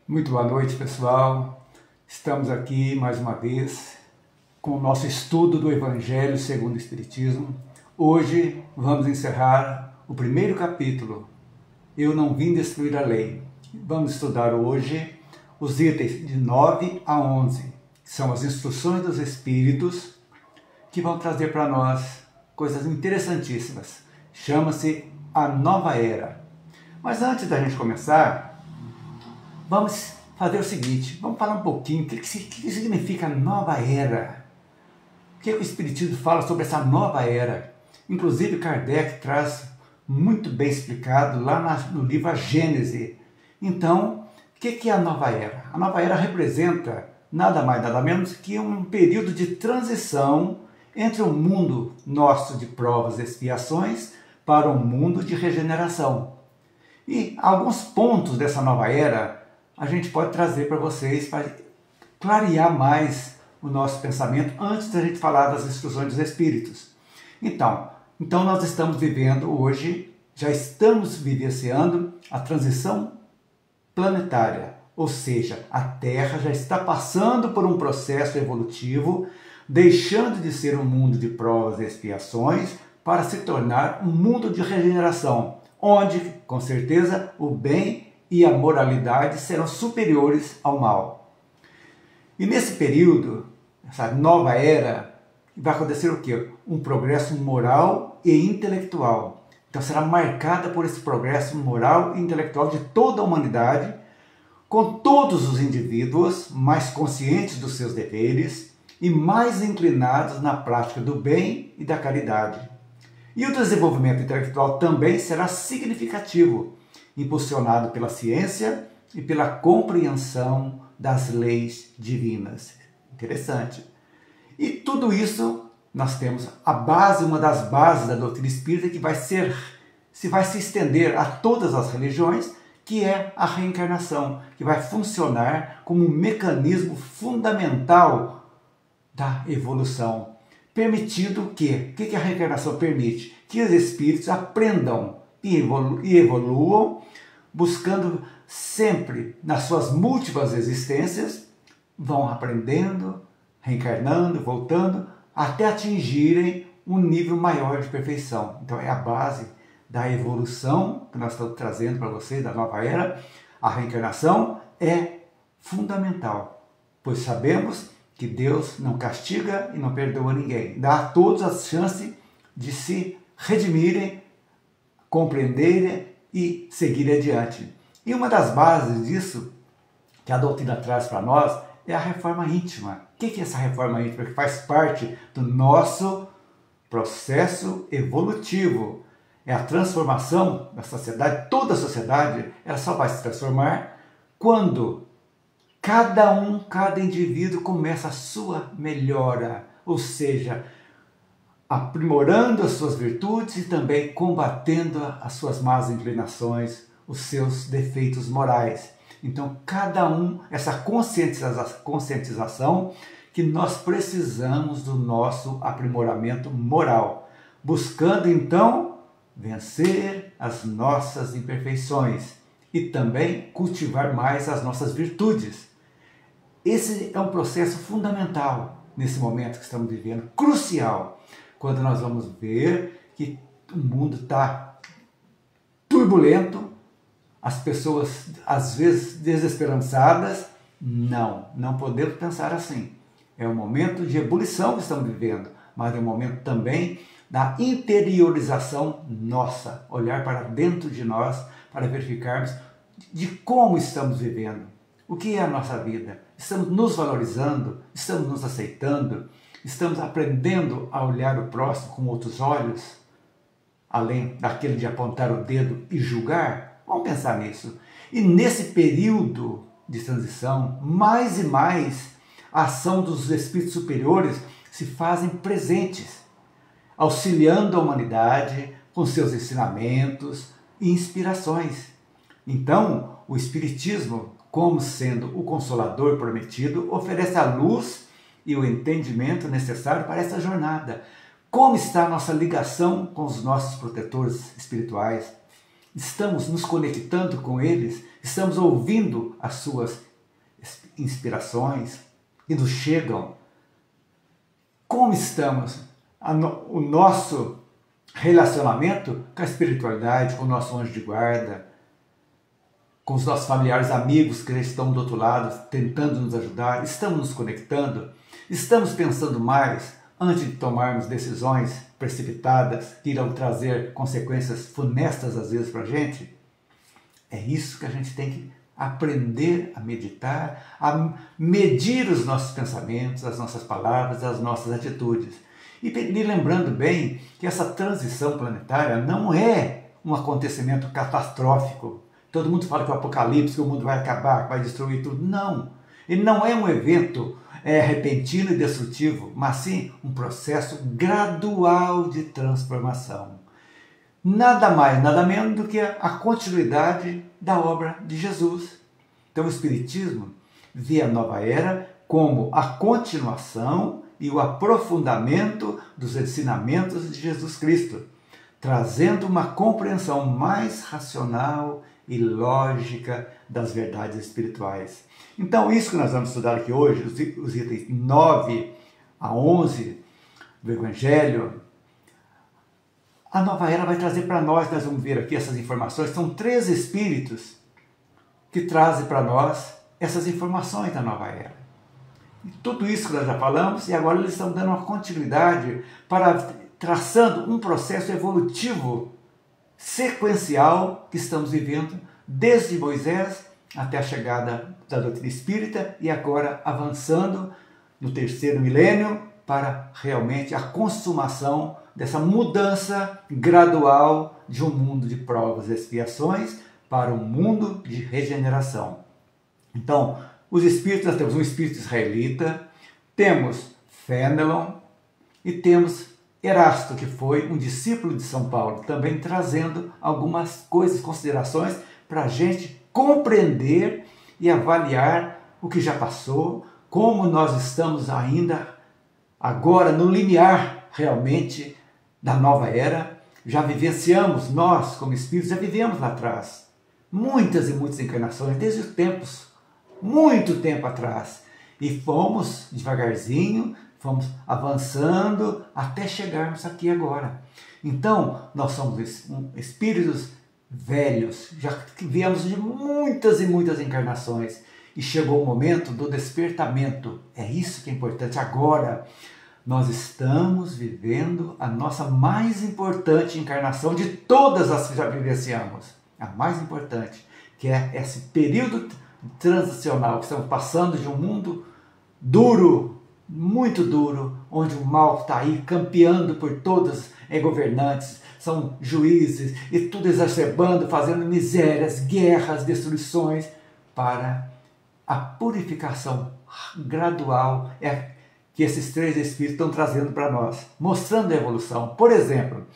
Muito boa noite, pessoal. Estamos aqui mais uma vez com o nosso estudo do Evangelho segundo o Espiritismo. Hoje vamos encerrar o primeiro capítulo, Eu não vim destruir a lei. Vamos estudar hoje os itens de 9 a 11, que são as instruções dos Espíritos, que vão trazer para nós coisas interessantíssimas. Chama-se a Nova Era. Mas antes da gente começar, vamos fazer o seguinte, vamos falar um pouquinho o que significa nova era. O que o Espiritismo fala sobre essa nova era? Inclusive Kardec traz muito bem explicado lá no livro A Gênese. Então, o que é a nova era? A nova era representa nada mais nada menos que um período de transição entre o mundo nosso de provas e expiações para um mundo de regeneração. E alguns pontos dessa nova era a gente pode trazer para vocês para clarear mais o nosso pensamento antes da gente falar das instruções dos Espíritos. Então nós estamos vivendo hoje, já estamos vivenciando a transição planetária, ou seja, a Terra já está passando por um processo evolutivo, deixando de ser um mundo de provas e expiações para se tornar um mundo de regeneração, onde, com certeza, o bem e a moralidade serão superiores ao mal. E nesse período, essa nova era, vai acontecer o quê? Um progresso moral e intelectual. Então será marcada por esse progresso moral e intelectual de toda a humanidade, com todos os indivíduos mais conscientes dos seus deveres e mais inclinados na prática do bem e da caridade. E o desenvolvimento intelectual também será significativo, impulsionado pela ciência e pela compreensão das leis divinas. Interessante. E tudo isso nós temos a base, uma das bases da doutrina espírita que vai se estender a todas as religiões, que é a reencarnação, que vai funcionar como um mecanismo fundamental da evolução, permitindo que a reencarnação permite? Que os espíritos aprendam e evoluam, buscando sempre nas suas múltiplas existências, vão aprendendo, reencarnando, voltando, até atingirem um nível maior de perfeição. Então é a base da evolução que nós estamos trazendo para vocês, da nova era. A reencarnação é fundamental, pois sabemos que Deus não castiga e não perdoa ninguém. Dá a todos a chance de se redimirem, compreenderem e seguirem adiante. E uma das bases disso, que a doutrina traz para nós, é a reforma íntima. O que é essa reforma íntima? Que faz parte do nosso processo evolutivo. É a transformação da sociedade. Toda a sociedade, ela só vai se transformar quando cada indivíduo começa a sua melhora, ou seja, aprimorando as suas virtudes e também combatendo as suas más inclinações, os seus defeitos morais. Então, essa conscientização que nós precisamos do nosso aprimoramento moral, buscando então vencer as nossas imperfeições e também cultivar mais as nossas virtudes. Esse é um processo fundamental nesse momento que estamos vivendo, crucial, quando nós vamos ver que o mundo está turbulento, as pessoas às vezes desesperançadas. Não podemos pensar assim. É um momento de ebulição que estamos vivendo, mas é um momento também da interiorização nossa, olhar para dentro de nós para verificarmos de como estamos vivendo, o que é a nossa vida. Estamos nos valorizando, estamos nos aceitando, estamos aprendendo a olhar o próximo com outros olhos, além daquele de apontar o dedo e julgar. Vamos pensar nisso. E nesse período de transição, mais e mais, a ação dos espíritos superiores se fazem presentes, auxiliando a humanidade com seus ensinamentos e inspirações. Então, o Espiritismo, como sendo o Consolador prometido, oferece a luz e o entendimento necessário para essa jornada. Como está a nossa ligação com os nossos protetores espirituais? Estamos nos conectando com eles? Estamos ouvindo as suas inspirações que nos chegam? Como estamos? O nosso relacionamento com a espiritualidade, com o nosso anjo de guarda, com os nossos familiares, amigos que estão do outro lado, tentando nos ajudar, estamos nos conectando? Estamos pensando mais antes de tomarmos decisões precipitadas que irão trazer consequências funestas às vezes para a gente? É isso que a gente tem que aprender a meditar, a medir os nossos pensamentos, as nossas palavras, as nossas atitudes. E lembrando bem que essa transição planetária não é um acontecimento catastrófico. Todo mundo fala que o apocalipse, que o mundo vai acabar, que vai destruir tudo. Não, ele não é um evento repentino e destrutivo, mas sim um processo gradual de transformação. Nada mais, nada menos do que a continuidade da obra de Jesus. Então o Espiritismo vê a nova era como a continuação e o aprofundamento dos ensinamentos de Jesus Cristo, trazendo uma compreensão mais racional e lógica das verdades espirituais. Então, isso que nós vamos estudar aqui hoje, os itens 9 a 11 do Evangelho, a nova era vai trazer para nós vamos ver aqui essas informações, são 3 espíritos que trazem para nós essas informações da nova era. E tudo isso que nós já falamos, e agora eles estão dando uma continuidade para traçando um processo evolutivo sequencial que estamos vivendo desde Moisés até a chegada da doutrina espírita e agora avançando no 3º milênio para realmente a consumação dessa mudança gradual de um mundo de provas e expiações para um mundo de regeneração. Então, os espíritos, nós temos um espírito israelita, temos Fénelon e temos Erasto, que foi um discípulo de São Paulo, também trazendo algumas coisas, considerações para a gente compreender e avaliar o que já passou, como nós estamos ainda agora no limiar realmente da nova era. Já vivenciamos, nós como espíritos, já vivemos lá atrás muitas e muitas encarnações, desde os tempos, muito tempo atrás, e fomos devagarzinho, fomos avançando até chegarmos aqui agora. Então, nós somos espíritos velhos, já viemos de muitas e muitas encarnações, e chegou o momento do despertamento. É isso que é importante. Agora, nós estamos vivendo a nossa mais importante encarnação de todas as que já vivenciamos. A mais importante, que é esse período transicional, que estamos passando de um mundo duro, muito duro, onde o mal está aí campeando por todos, governantes, são juízes, e tudo exacerbando, fazendo misérias, guerras, destruições, para a purificação gradual que esses 3 espíritos estão trazendo para nós, mostrando a evolução. Por exemplo,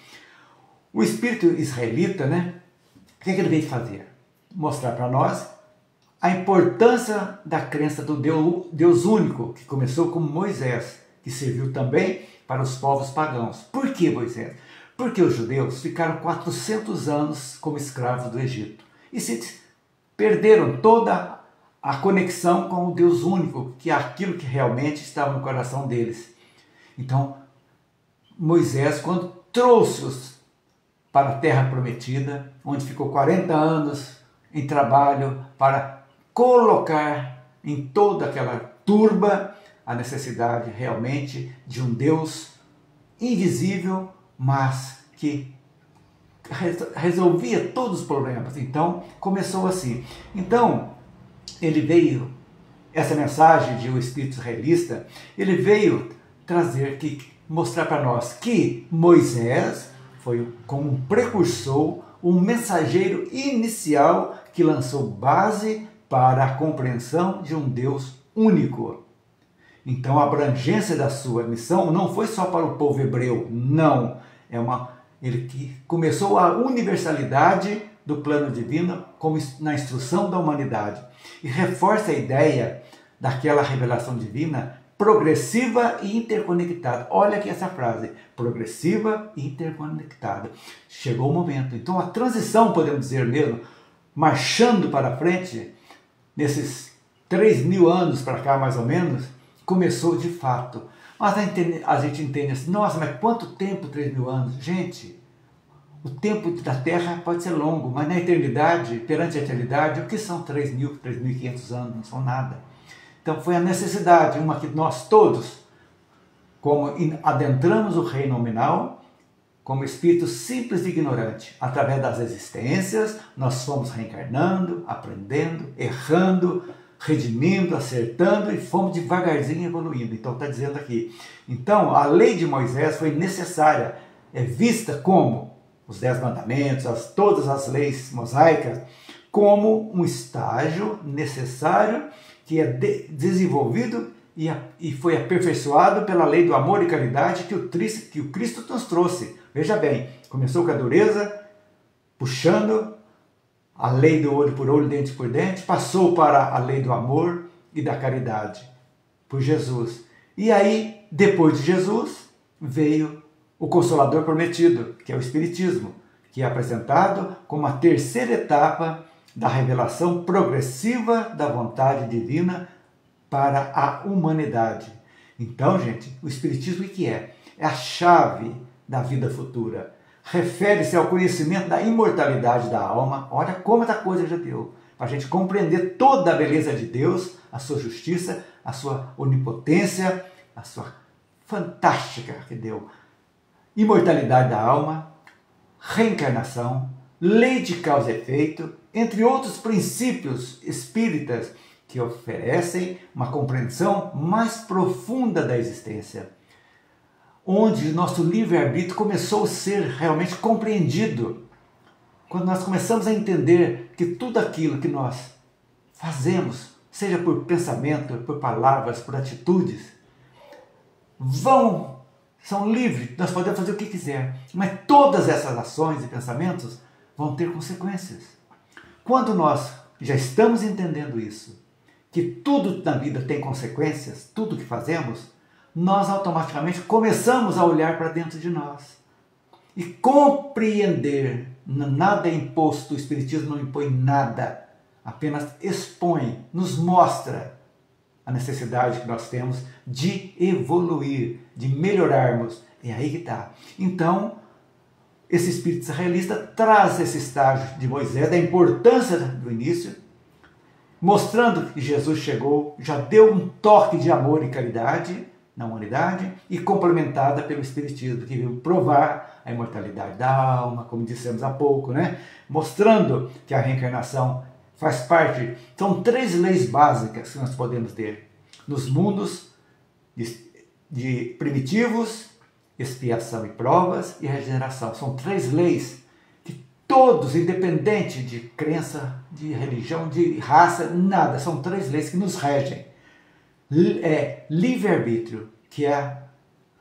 o espírito israelita, o que ele veio fazer? Mostrar para nós a importância da crença do Deus único, que começou com Moisés, que serviu também para os povos pagãos. Por que Moisés? Porque os judeus ficaram 400 anos como escravos do Egito e se perderam toda a conexão com o Deus único, que é aquilo que realmente estava no coração deles. Então, Moisés, quando trouxe-os para a terra prometida, onde ficou 40 anos em trabalho para colocar em toda aquela turba a necessidade realmente de um Deus invisível, mas que resolvia todos os problemas. Então, começou assim. Então, ele veio, essa mensagem de o espírito israelita, ele veio trazer, mostrar para nós que Moisés foi como um precursor, um mensageiro inicial que lançou base para a compreensão de um Deus único. Então a abrangência da sua missão não foi só para o povo hebreu, não. Ele que começou a universalidade do plano divino como na instrução da humanidade. E reforça a ideia daquela revelação divina progressiva e interconectada. Olha aqui essa frase, progressiva e interconectada. Chegou o momento. Então a transição, podemos dizer mesmo, marchando para frente, nesses 3.000 anos para cá mais ou menos, começou de fato. Mas a gente entende assim, nossa, mas quanto tempo 3.000 anos? Gente, o tempo da Terra pode ser longo, mas na eternidade, perante a eternidade, o que são 3.000, 3.500 anos? Não são nada. Então foi a necessidade, uma que nós todos, como adentramos o reino nominal, como espírito simples e ignorante, através das existências, nós fomos reencarnando, aprendendo, errando, redimindo, acertando e fomos devagarzinho evoluindo. Então está dizendo aqui. Então a lei de Moisés foi necessária, é vista como os 10 mandamentos, todas as leis mosaicas, como um estágio necessário que é desenvolvido e foi aperfeiçoado pela lei do amor e caridade que o Cristo nos trouxe. Veja bem, começou com a dureza, puxando a lei do olho por olho, dente por dente, passou para a lei do amor e da caridade, por Jesus. E aí, depois de Jesus, veio o Consolador prometido, que é o Espiritismo, que é apresentado como a terceira etapa da revelação progressiva da vontade divina para a humanidade. Então, gente, o Espiritismo o que é? É a chave da vida futura. Refere-se ao conhecimento da imortalidade da alma. Olha como essa coisa já deu. Para a gente compreender toda a beleza de Deus, a sua justiça, a sua onipotência, a sua fantástica que deu. Imortalidade da alma, reencarnação, lei de causa e efeito, entre outros princípios espíritas que oferecem uma compreensão mais profunda da existência, onde nosso livre-arbítrio começou a ser realmente compreendido. Quando nós começamos a entender que tudo aquilo que nós fazemos, seja por pensamento, por palavras, por atitudes, são livres, nós podemos fazer o que quiser, mas todas essas ações e pensamentos vão ter consequências. Quando nós já estamos entendendo isso, que tudo na vida tem consequências, tudo que fazemos, nós automaticamente começamos a olhar para dentro de nós e compreender. Nada é imposto, o Espiritismo não impõe nada, apenas expõe, nos mostra a necessidade que nós temos de evoluir, de melhorarmos. É aí que está. Então, esse Espírito israelita traz esse estágio de Moisés, da importância do início, mostrando que Jesus chegou, já deu um toque de amor e caridade na humanidade e complementada pelo Espiritismo, que veio provar a imortalidade da alma, como dissemos há pouco, né? Mostrando que a reencarnação faz parte. São 3 leis básicas que nós podemos ter nos mundos de primitivos, expiação e provas e regeneração. São 3 leis que todos, independente de crença, de religião, de raça, nada, são 3 leis que nos regem. É livre-arbítrio, que é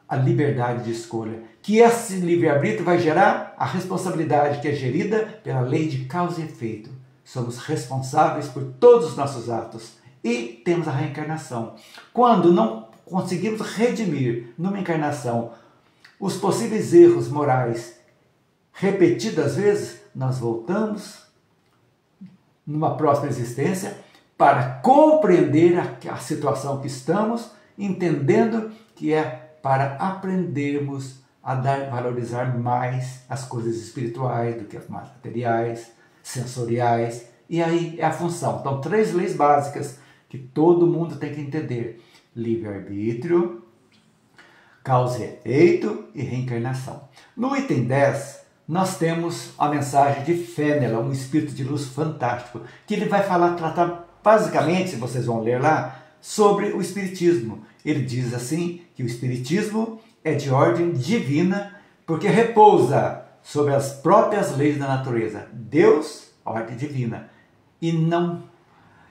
a liberdade de escolha, que esse livre-arbítrio vai gerar a responsabilidade que é gerida pela lei de causa e efeito. Somos responsáveis por todos os nossos atos e temos a reencarnação. Quando não conseguimos redimir numa encarnação os possíveis erros morais repetidas vezes, nós voltamos numa próxima existência para compreender a situação que estamos, entendendo que é para aprendermos a valorizar mais as coisas espirituais do que as materiais, sensoriais, e aí é a função. Então, 3 leis básicas que todo mundo tem que entender: livre-arbítrio, causa e efeito e reencarnação. No item 10, nós temos a mensagem de Fenelon, um espírito de luz fantástico, que ele vai tratar basicamente, se vocês vão ler lá, sobre o Espiritismo. Ele diz assim que o Espiritismo é de ordem divina porque repousa sobre as próprias leis da natureza. Deus, ordem divina, e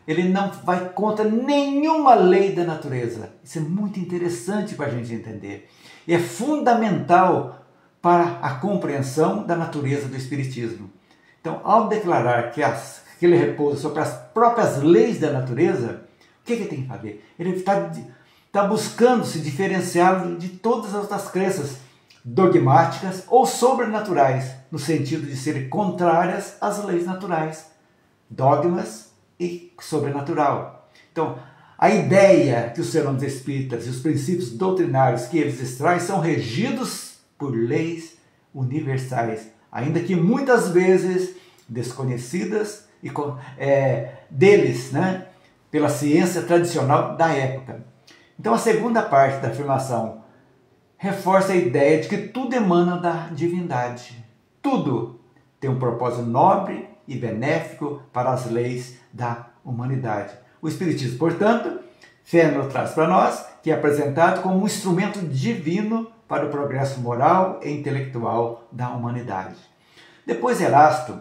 ele não vai contra nenhuma lei da natureza. Isso é muito interessante para a gente entender. E é fundamental para a compreensão da natureza do Espiritismo. Então, ao declarar que ele repousa sobre as próprias leis da natureza, o que ele tem que fazer? Ele está está buscando se diferenciar de todas as outras crenças dogmáticas ou sobrenaturais, no sentido de serem contrárias às leis naturais, dogmas e sobrenatural. Então, a ideia que os sermões espíritas e os princípios doutrinários que eles extraem são regidos por leis universais, ainda que muitas vezes desconhecidas e deles, né, pela ciência tradicional da época. Então, a segunda parte da afirmação reforça a ideia de que tudo emana da divindade. Tudo tem um propósito nobre e benéfico para as leis da humanidade. O Espiritismo, portanto, Fenelon traz para nós que é apresentado como um instrumento divino para o progresso moral e intelectual da humanidade. Depois, Erasto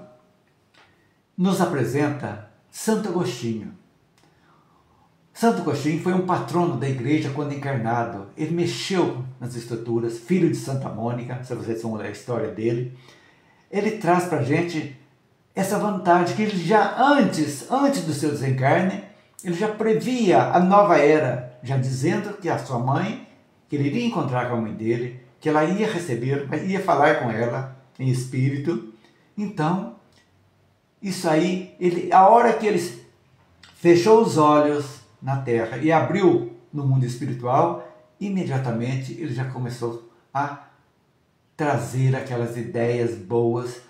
nos apresenta Santo Agostinho. Santo Agostinho foi um patrono da igreja quando encarnado. Ele mexeu nas estruturas, filho de Santa Mônica, se vocês vão ler a história dele. Ele traz para a gente essa vantagem que ele já antes do seu desencarne, ele já previa a nova era, já dizendo que a sua mãe, que ele iria encontrar com a mãe dele, que ela ia receber, ia falar com ela em espírito. Então, isso aí, a hora que ele fechou os olhos na terra e abriu no mundo espiritual, imediatamente ele já começou a trazer aquelas ideias boas,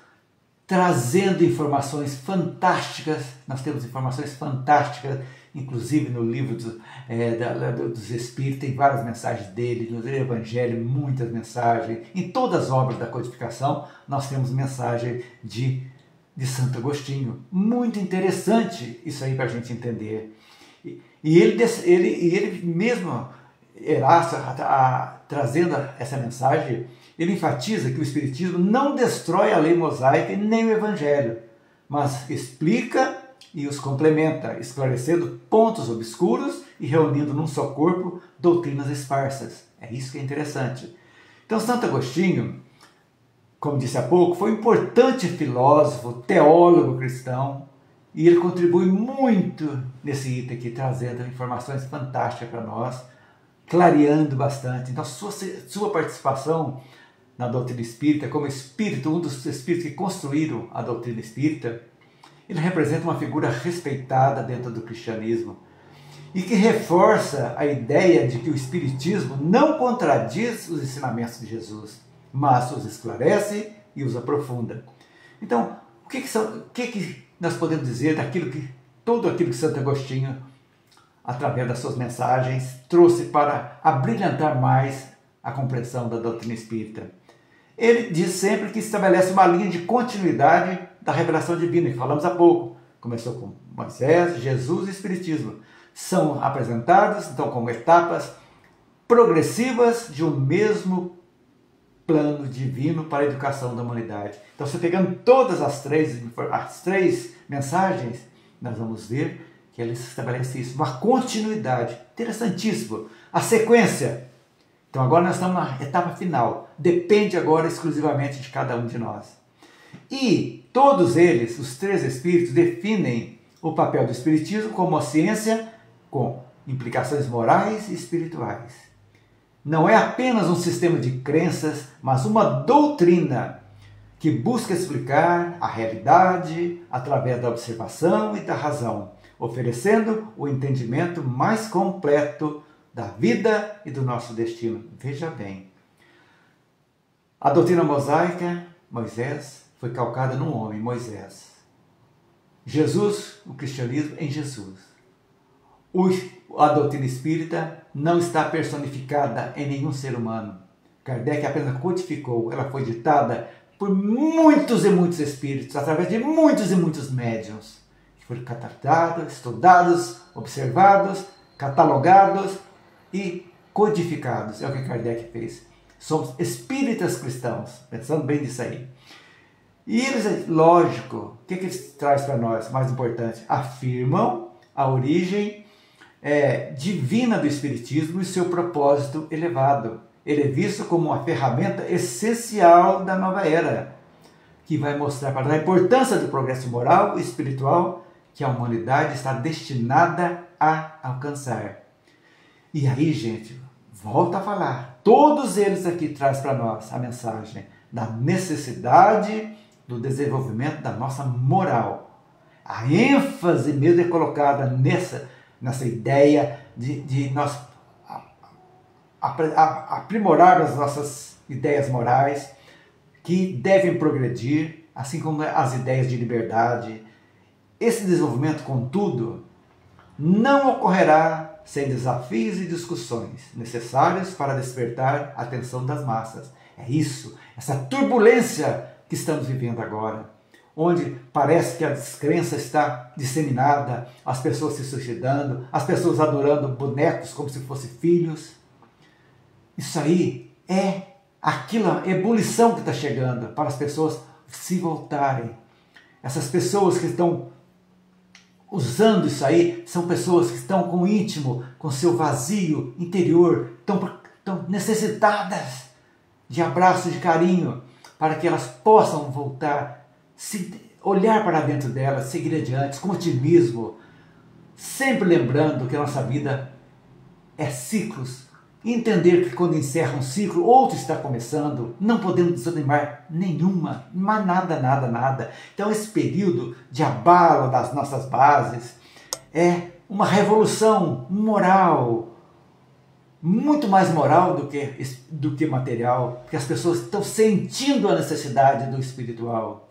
trazendo informações fantásticas. Nós temos informações fantásticas, inclusive no livro dos Espíritos, tem várias mensagens dele, no Evangelho, muitas mensagens. Em todas as obras da codificação, nós temos mensagem de Santo Agostinho. Muito interessante isso aí para a gente entender. E ele mesmo, Erasto, trazendo essa mensagem, ele enfatiza que o Espiritismo não destrói a lei mosaica nem o Evangelho, mas explica e os complementa, esclarecendo pontos obscuros e reunindo num só corpo doutrinas esparsas. É isso que é interessante. Então, Santo Agostinho, como disse há pouco, foi um importante filósofo, teólogo cristão, e ele contribui muito nesse item aqui, trazendo informações fantásticas para nós, clareando bastante. Então, sua participação na doutrina espírita, como espírito, um dos espíritos que construíram a doutrina espírita, ele representa uma figura respeitada dentro do cristianismo e que reforça a ideia de que o espiritismo não contradiz os ensinamentos de Jesus, mas os esclarece e os aprofunda. Então, o que nós podemos dizer tudo aquilo que Santo Agostinho, através das suas mensagens, trouxe para abrilhantar mais a compreensão da doutrina espírita? Ele diz sempre que estabelece uma linha de continuidade da revelação divina, que falamos há pouco. Começou com Moisés, Jesus e Espiritismo. São apresentados, então, como etapas progressivas de um mesmo plano divino para a educação da humanidade. Então, você pegando todas as três mensagens, nós vamos ver que ele estabelece isso, uma continuidade. Interessantíssimo. A sequência. Então, agora nós estamos na etapa final. Depende agora exclusivamente de cada um de nós. E todos eles, os três espíritos, definem o papel do espiritismo como uma ciência com implicações morais e espirituais. Não é apenas um sistema de crenças, mas uma doutrina que busca explicar a realidade através da observação e da razão, oferecendo o entendimento mais completo da vida e do nosso destino. Veja bem, a doutrina mosaica, Moisés, foi calcada num homem, Moisés. Jesus, o cristianismo, em Jesus. A doutrina espírita não está personificada em nenhum ser humano. Kardec apenas codificou, ela foi ditada por muitos e muitos espíritos, através de muitos e muitos médiuns, que foram catalogados, estudados, observados, catalogados e codificados. É o que Kardec fez. Somos espíritas cristãos, pensando bem nisso aí. E eles, lógico, o que eles trazem para nós? Mais importante, afirmam a origem divina do Espiritismo e seu propósito elevado. Ele é visto como uma ferramenta essencial da nova era, que vai mostrar para nós a importância do progresso moral e espiritual que a humanidade está destinada a alcançar. E aí, gente, volta a falar. Todos eles aqui trazem para nós a mensagem da necessidade do desenvolvimento da nossa moral. A ênfase mesmo é colocada nessa ideia de nós aprimorar as nossas ideias morais, que devem progredir, assim como as ideias de liberdade. Esse desenvolvimento, contudo, não ocorrerá sem desafios e discussões necessários para despertar a atenção das massas. É isso, essa turbulência que estamos vivendo agora, onde parece que a descrença está disseminada, as pessoas se suicidando, as pessoas adorando bonecos como se fossem filhos. Isso aí é aquela ebulição que está chegando para as pessoas se voltarem. Essas pessoas que estão usando isso aí são pessoas que estão com o íntimo, com seu vazio interior, estão necessitadas de abraço, de carinho, para que elas possam voltar, olhar para dentro delas, seguir adiante, com otimismo, sempre lembrando que a nossa vida é ciclos, e entender que quando encerra um ciclo, outro está começando, não podemos desanimar nenhuma, mas nada. Então esse período de abalo das nossas bases é uma revolução moral, muito mais moral do que material, porque as pessoas estão sentindo a necessidade do espiritual,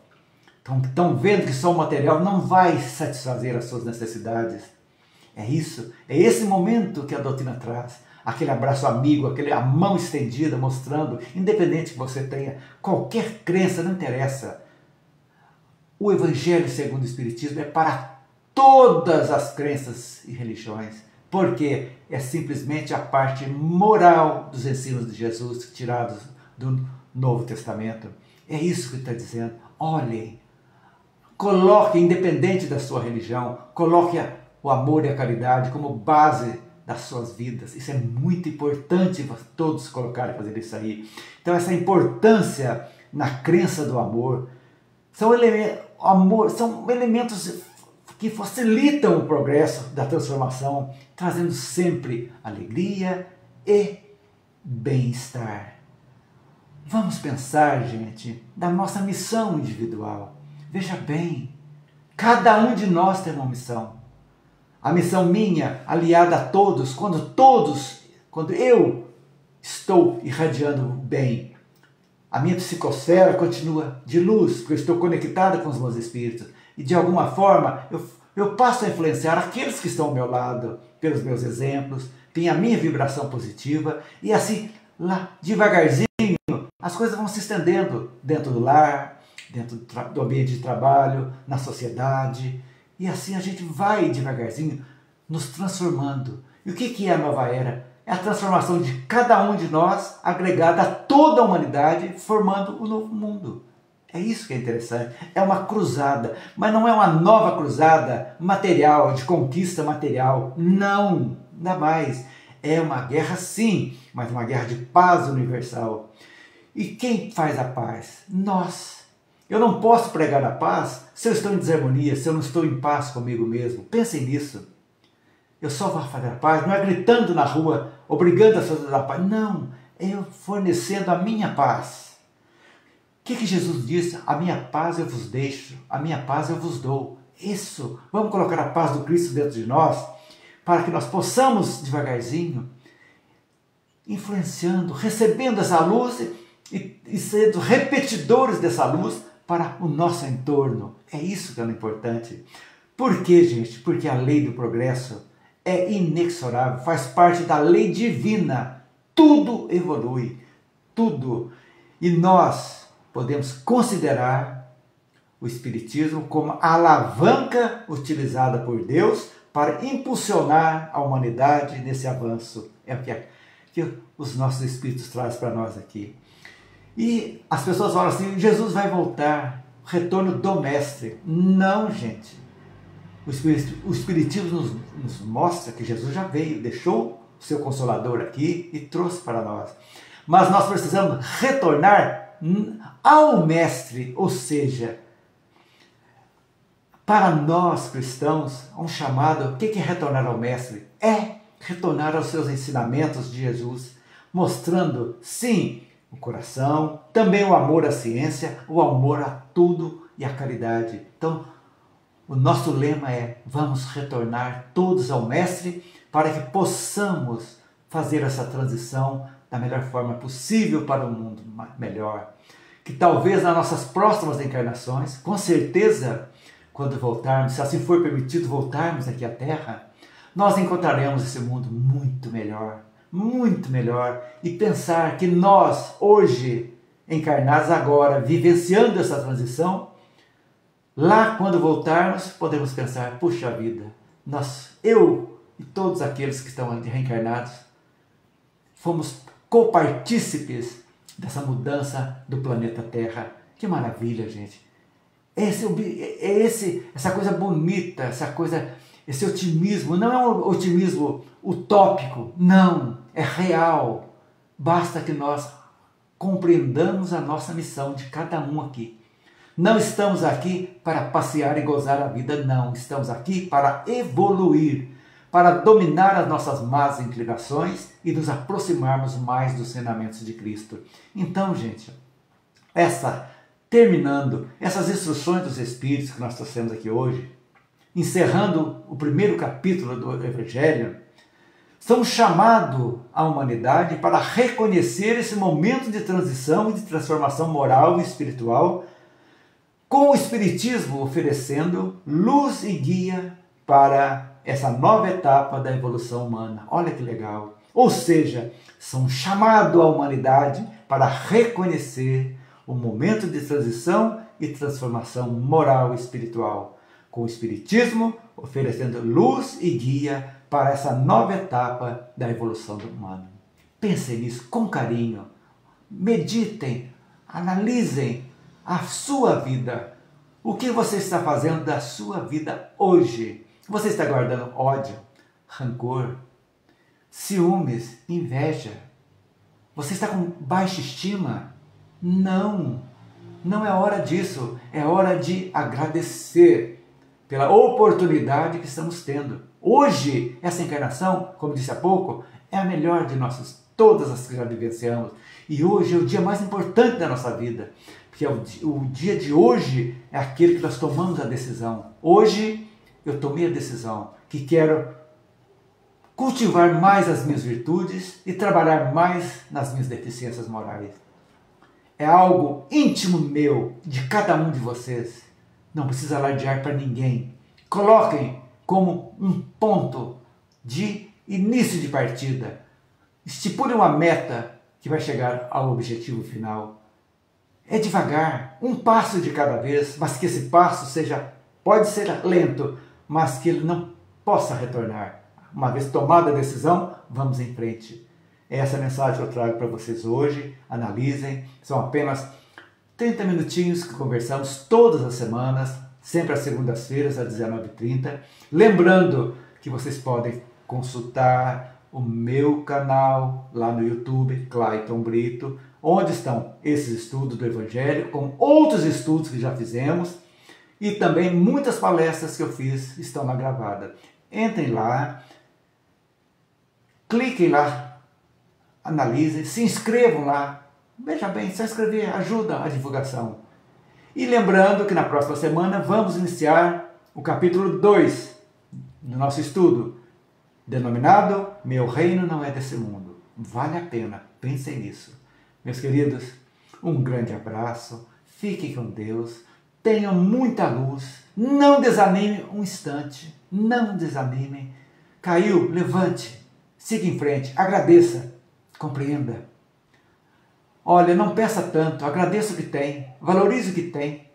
estão vendo que só o material não vai satisfazer as suas necessidades. É isso, é esse momento que a doutrina traz, aquele abraço amigo, a mão estendida mostrando, independente que você tenha qualquer crença, não interessa. O Evangelho segundo o Espiritismo é para todas as crenças e religiões, porque é simplesmente a parte moral dos ensinos de Jesus tirados do Novo Testamento. É isso que ele está dizendo. Olhem, coloque, independente da sua religião, coloque o amor e a caridade como base das suas vidas. Isso é muito importante todos colocarem, fazer isso aí. Então essa importância na crença do amor são elementos que facilitam o progresso da transformação, trazendo sempre alegria e bem-estar. Vamos pensar, gente, da nossa missão individual. Veja bem, cada um de nós tem uma missão. A missão minha, aliada a todos, quando eu estou irradiando bem, a minha psicosfera continua de luz, porque eu estou conectado com os meus espíritos. E de alguma forma eu passo a influenciar aqueles que estão ao meu lado, pelos meus exemplos, tem a minha vibração positiva, e assim, lá devagarzinho, as coisas vão se estendendo dentro do lar, dentro do ambiente de trabalho, na sociedade. E assim a gente vai devagarzinho nos transformando. E o que é a nova era? É a transformação de cada um de nós, agregada a toda a humanidade, formando um novo mundo. É isso que é interessante. É uma cruzada, mas não é uma nova cruzada material, de conquista material. Não, ainda mais. É uma guerra sim, mas uma guerra de paz universal. E quem faz a paz? Nós. Eu não posso pregar a paz se eu estou em desarmonia, se eu não estou em paz comigo mesmo. Pensem nisso. Eu só vou fazer a paz, não é gritando na rua, obrigando as pessoas a dar paz. Não, é eu fornecendo a minha paz. O que Jesus disse? A minha paz eu vos deixo, a minha paz eu vos dou. Isso, vamos colocar a paz do Cristo dentro de nós, para que nós possamos, devagarzinho, influenciando, recebendo essa luz e sendo repetidores dessa luz para o nosso entorno. É isso que é o importante. Por quê, gente? Porque a lei do progresso é inexorável, faz parte da lei divina. Tudo evolui, tudo. E nós podemos considerar o Espiritismo como a alavanca utilizada por Deus para impulsionar a humanidade nesse avanço. É o que os nossos Espíritos trazem para nós aqui. E as pessoas falam assim, Jesus vai voltar, retorno do Mestre. Não, gente. O Espiritismo nos mostra que Jesus já veio, deixou o seu Consolador aqui e trouxe para nós. Mas nós precisamos retornar ao Mestre, ou seja, para nós cristãos, um chamado, o que é retornar ao Mestre? É retornar aos seus ensinamentos de Jesus, mostrando, sim, o coração, também o amor à ciência, o amor a tudo e a caridade. Então, o nosso lema é: vamos retornar todos ao Mestre para que possamos fazer essa transição da melhor forma possível para um mundo melhor. Que talvez nas nossas próximas encarnações, com certeza, quando voltarmos, se assim for permitido voltarmos aqui à Terra, nós encontraremos esse mundo muito melhor, e pensar que nós, hoje, encarnados agora, vivenciando essa transição, lá quando voltarmos, podemos pensar: puxa vida, eu e todos aqueles que estão reencarnados, fomos copartícipes dessa mudança do planeta Terra. Que maravilha, gente! Essa coisa bonita, esse otimismo, não é um otimismo utópico, não, é real. Basta que nós compreendamos a nossa missão de cada um aqui. Não estamos aqui para passear e gozar a vida, não. Estamos aqui para evoluir, para dominar as nossas más inclinações e nos aproximarmos mais dos ensinamentos de Cristo. Então, gente, terminando essas instruções dos Espíritos que nós trouxemos aqui hoje, encerrando o primeiro capítulo do Evangelho, estamos chamando a humanidade para reconhecer esse momento de transição e de transformação moral e espiritual, com o Espiritismo oferecendo luz e guia para essa nova etapa da evolução humana. Olha que legal! Ou seja, são chamado a humanidade para reconhecer o momento de transição e transformação moral e espiritual, com o Espiritismo oferecendo luz e guia para essa nova etapa da evolução do humano. Pensem nisso com carinho, meditem, analisem a sua vida. O que você está fazendo da sua vida hoje? Você está guardando ódio, rancor, ciúmes, inveja? Você está com baixa estima? Não, não é hora disso. É hora de agradecer pela oportunidade que estamos tendo. Hoje, essa encarnação, como disse há pouco, é a melhor de todas as que já vivenciamos. E hoje é o dia mais importante da nossa vida, porque o dia de hoje é aquele que nós tomamos a decisão. Hoje eu tomei a decisão que quero cultivar mais as minhas virtudes e trabalhar mais nas minhas deficiências morais. É algo íntimo meu, de cada um de vocês. Não precisa alardear para ninguém. Coloquem como um ponto de início de partida. Estipulem uma meta que vai chegar ao objetivo final. É devagar, um passo de cada vez, mas que esse passo pode ser lento, mas que ele não possa retornar. Uma vez tomada a decisão, vamos em frente. Essa mensagem eu trago para vocês hoje. Analisem, são apenas 30 minutinhos que conversamos todas as semanas, sempre às segundas-feiras, às 19h30. Lembrando que vocês podem consultar o meu canal lá no YouTube, Clayton Brito, onde estão esses estudos do Evangelho, com outros estudos que já fizemos, e também muitas palestras que eu fiz estão lá gravadas. Entrem lá, cliquem lá, analisem, se inscrevam lá. Veja bem, se inscrever ajuda a divulgação. E lembrando que na próxima semana vamos iniciar o capítulo 2 do nosso estudo, denominado Meu Reino Não É Desse Mundo. Vale a pena, pensem nisso. Meus queridos, um grande abraço, fiquem com Deus, tenham muita luz, não desanimem um instante, não desanimem. Caiu, levante, siga em frente, agradeça, compreenda. Olha, não peça tanto, agradeça o que tem, valorize o que tem.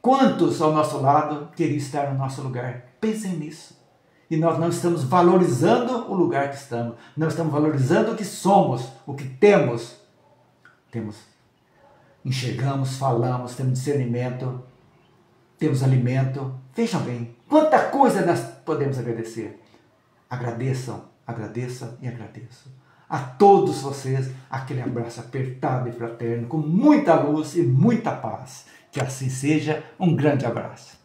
Quantos ao nosso lado queriam estar no nosso lugar? Pensem nisso. E nós não estamos valorizando o lugar que estamos, não estamos valorizando o que somos, o que temos. Enxergamos, falamos, temos discernimento, temos alimento. Vejam bem, quanta coisa nós podemos agradecer. Agradeçam, agradeçam e agradeçam. A todos vocês, aquele abraço apertado e fraterno, com muita luz e muita paz. Que assim seja, um grande abraço.